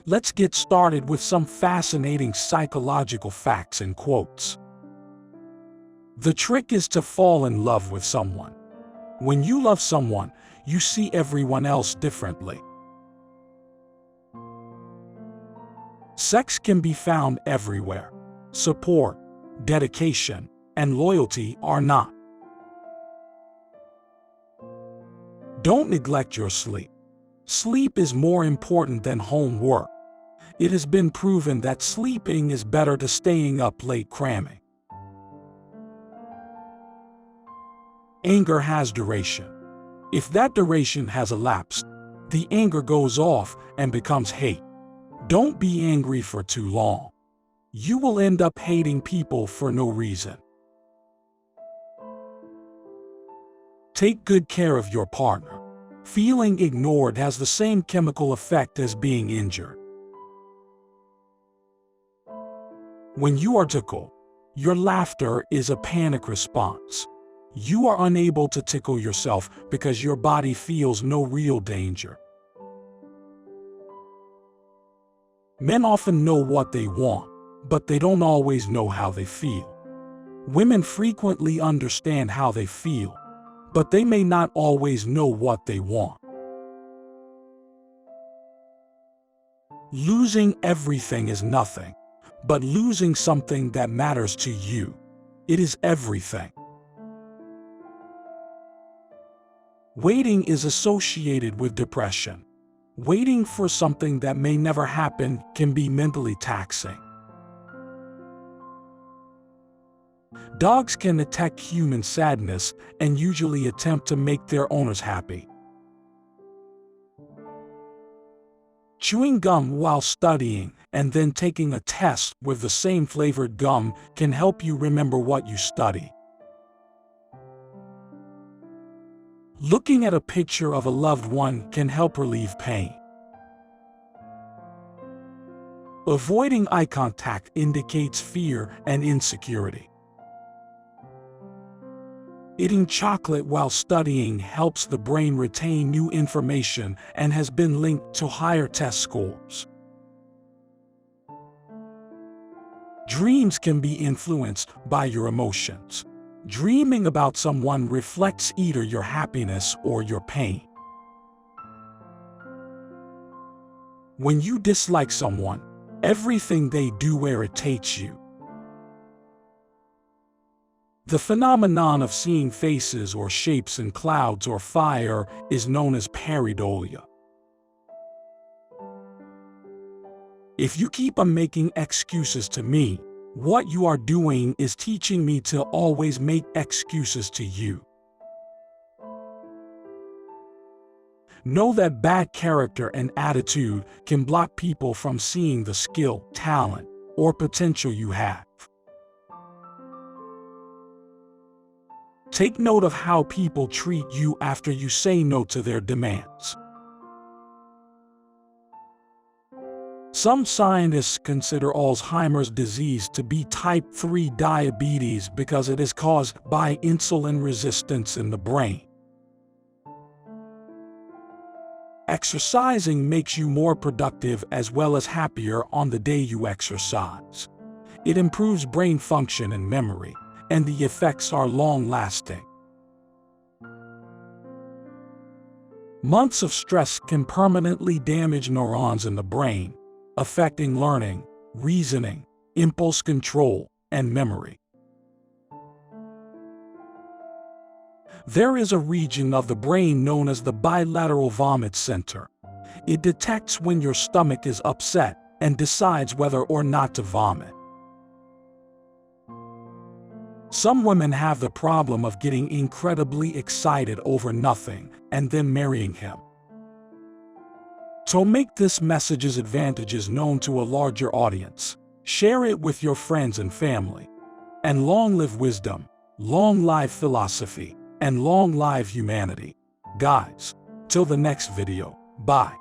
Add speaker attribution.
Speaker 1: Let's get started with some fascinating psychological facts and quotes. The trick is to fall in love with someone. When you love someone, you see everyone else differently. Sex can be found everywhere. Support, dedication, and loyalty are not. Don't neglect your sleep. Sleep is more important than homework. It has been proven that sleeping is better than staying up late cramming. Anger has duration. If that duration has elapsed, the anger goes off and becomes hate. Don't be angry for too long. You will end up hating people for no reason. Take good care of your partner. Feeling ignored has the same chemical effect as being injured. When you are tickled, your laughter is a panic response. You are unable to tickle yourself because your body feels no real danger. Men often know what they want, but they don't always know how they feel. Women frequently understand how they feel, but they may not always know what they want. Losing everything is nothing, but losing something that matters to you, it is everything. Waiting is associated with depression. Waiting for something that may never happen can be mentally taxing. Dogs can detect human sadness and usually attempt to make their owners happy. Chewing gum while studying and then taking a test with the same flavored gum can help you remember what you study. Looking at a picture of a loved one can help relieve pain. Avoiding eye contact indicates fear and insecurity. Eating chocolate while studying helps the brain retain new information and has been linked to higher test scores. Dreams can be influenced by your emotions. Dreaming about someone reflects either your happiness or your pain. When you dislike someone, everything they do irritates you. The phenomenon of seeing faces or shapes in clouds or fire is known as pareidolia. If you keep on making excuses to me, what you are doing is teaching me to always make excuses to you. Know that bad character and attitude can block people from seeing the skill, talent, or potential you have. Take note of how people treat you after you say no to their demands. Some scientists consider Alzheimer's disease to be type 3 diabetes because it is caused by insulin resistance in the brain. Exercising makes you more productive as well as happier on the day you exercise. It improves brain function and memory, and the effects are long-lasting. Months of stress can permanently damage neurons in the brain, affecting learning, reasoning, impulse control, and memory. There is a region of the brain known as the bilateral vomit center. It detects when your stomach is upset and decides whether or not to vomit. Some women have the problem of getting incredibly excited over nothing and then marrying him. So make this message's advantages known to a larger audience. Share it with your friends and family. And long live wisdom, long live philosophy, and long live humanity. Guys, till the next video, bye.